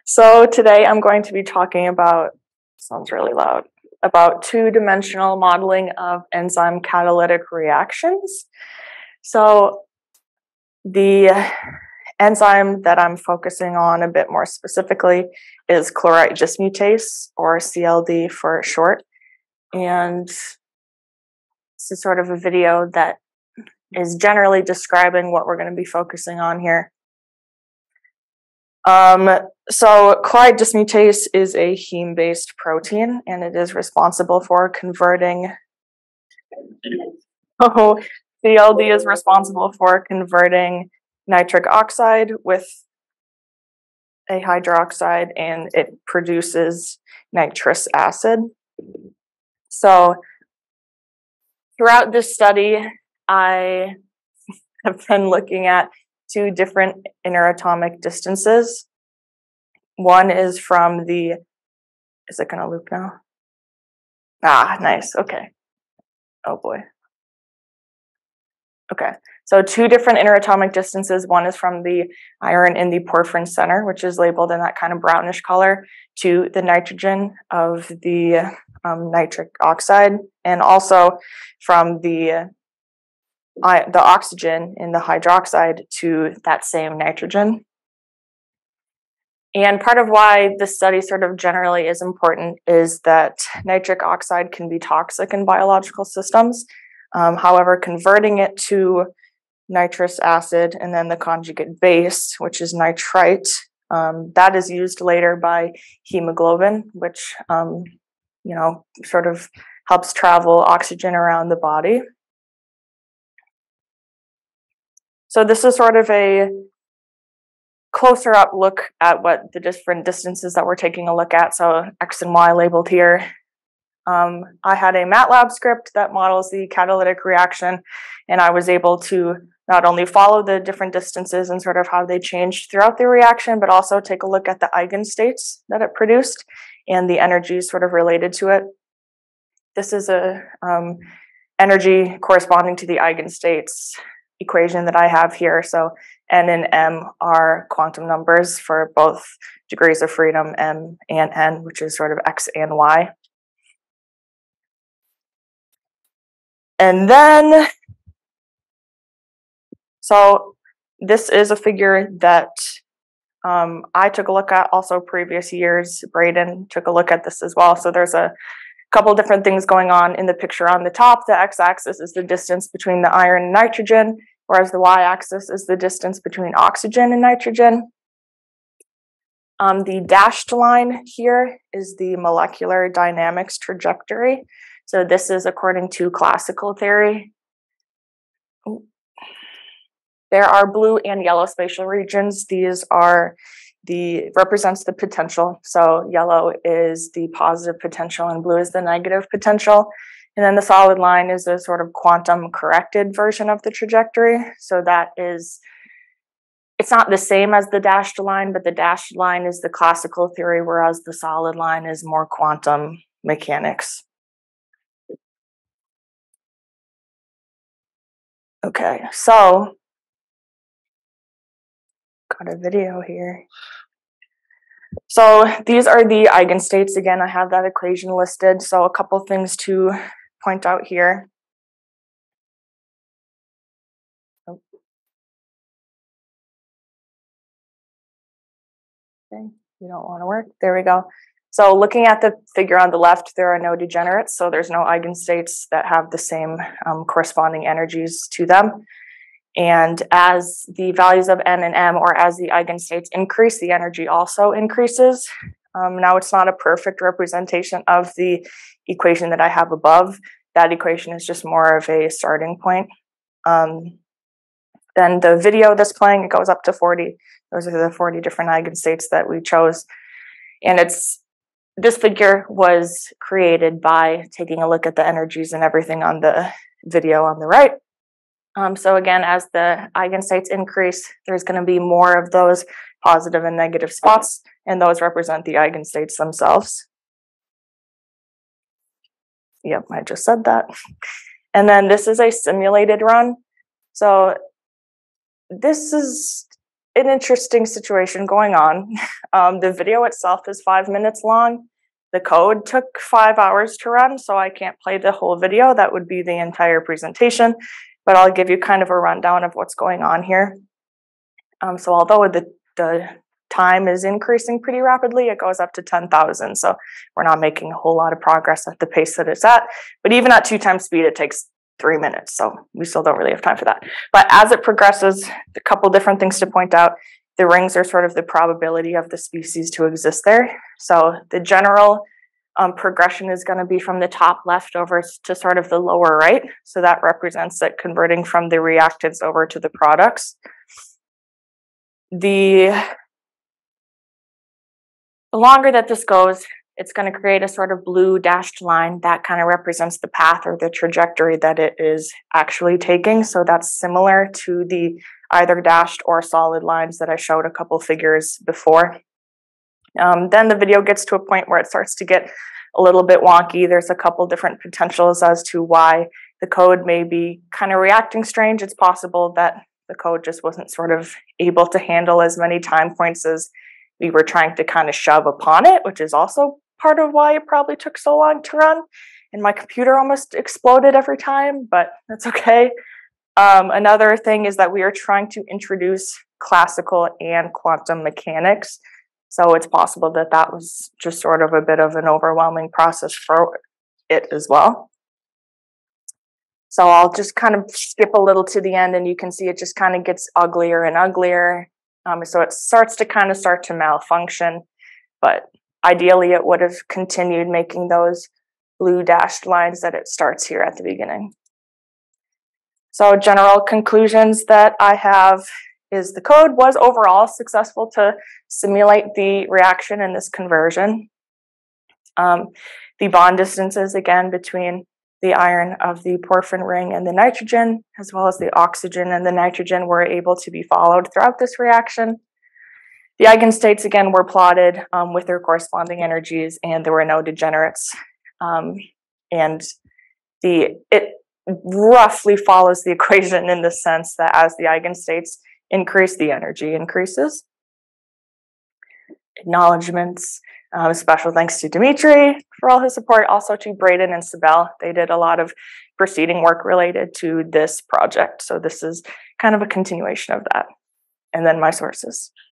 So today I'm going to be talking about, sounds really loud, about two-dimensional modeling of enzyme catalytic reactions. So the enzyme that I'm focusing on a bit more specifically is chloride dismutase, or CLD for short. And this is sort of a video that is generally describing what we're going to be focusing on here. So chloride dismutase is a heme-based protein, and it is responsible for converting. CLD is responsible for converting nitric oxide with a hydroxide, and it produces nitrous acid. So throughout this study, I have been looking at two different interatomic distances. One is from the, is it going to loop now? Ah, nice. Okay. Oh boy. Okay. So two different interatomic distances. One is from the iron in the porphyrin center, which is labeled in that kind of brownish color, to the nitrogen of the nitric oxide, and also from the oxygen in the hydroxide to that same nitrogen. And part of why this study sort of generally is important is that nitric oxide can be toxic in biological systems. However, converting it to nitrous acid and then the conjugate base, which is nitrite, that is used later by hemoglobin, which sort of helps travel oxygen around the body. So this is sort of a closer up look at what the different distances that we're taking a look at. So X and Y labeled here. I had a MATLAB script that models the catalytic reaction, and I was able to not only follow the different distances and sort of how they changed throughout the reaction, but also take a look at the eigenstates that it produced and the energies sort of related to it. This is a energy corresponding to the eigenstates equation that I have here. So N and M are quantum numbers for both degrees of freedom, M and N, which is sort of X and Y. And then, so this is a figure that I took a look at also previous years. Braden took a look at this as well. So there's a couple different things going on in the picture. On the top, the x-axis is the distance between the iron and nitrogen, whereas the y-axis is the distance between oxygen and nitrogen. The dashed line here is the molecular dynamics trajectory. So this is according to classical theory. There are blue and yellow spatial regions. These are represents the potential. So yellow is the positive potential and blue is the negative potential. And then the solid line is a sort of quantum corrected version of the trajectory. So that is, it's not the same as the dashed line, but the dashed line is the classical theory, whereas the solid line is more quantum mechanics. Okay, so got a video here. So these are the eigenstates. Again, I have that equation listed. So a couple things to point out here. Oh. Okay, you don't want to work. There we go. So looking at the figure on the left, there are no degenerates. So there's no eigenstates that have the same corresponding energies to them. And as the values of N and M, or as the eigenstates increase, the energy also increases. Now it's not a perfect representation of the equation that I have above. That equation is just more of a starting point. Then the video that's playing, it goes up to 40. Those are the 40 different eigenstates that we chose. And this figure was created by taking a look at the energies and everything on the video on the right. So again, as the eigenstates increase, there's going to be more of those positive and negative spots, and those represent the eigenstates themselves. Yep, I just said that. And then this is a simulated run. So this is an interesting situation going on. The video itself is 5 minutes long. The code took 5 hours to run, so I can't play the whole video. That would be the entire presentation, but I'll give you kind of a rundown of what's going on here. So although the time is increasing pretty rapidly, it goes up to 10,000. So we're not making a whole lot of progress at the pace that it's at. But even at 2 times speed, it takes 3 minutes. So we still don't really have time for that. But as it progresses, a couple different things to point out. The rings are sort of the probability of the species to exist there. So the general progression is going to be from the top left over to sort of the lower right. So that represents it converting from the reactants over to the products. The longer that this goes, it's going to create a sort of blue dashed line that kind of represents the path or the trajectory that it is actually taking. So that's similar to the either dashed or solid lines that I showed a couple figures before. Then the video gets to a point where it starts to get a little bit wonky. There's a couple different potentials as to why the code may be kind of reacting strange. It's possible that the code just wasn't sort of able to handle as many time points as we were trying to kind of shove upon it, which is also part of why it probably took so long to run. And my computer almost exploded every time, but that's okay. Another thing is that we are trying to introduce classical and quantum mechanics. So it's possible that that was just sort of a bit of an overwhelming process for it as well. So I'll just kind of skip a little to the end, and you can see it just kind of gets uglier and uglier. So it starts to malfunction, but ideally it would have continued making those blue dashed lines that it starts here at the beginning. So general conclusions that I have is the code was overall successful to simulate the reaction in this conversion. The bond distances, again, between the iron of the porphyrin ring and the nitrogen, as well as the oxygen and the nitrogen, were able to be followed throughout this reaction. The eigenstates, again, were plotted with their corresponding energies, and there were no degenerates. And it roughly follows the equation in the sense that as the eigenstates increase, the energy increases. Acknowledgements. Special thanks to Dimitri for all his support, also to Braden and Sibel. They did a lot of preceding work related to this project. So this is kind of a continuation of that. And then my sources.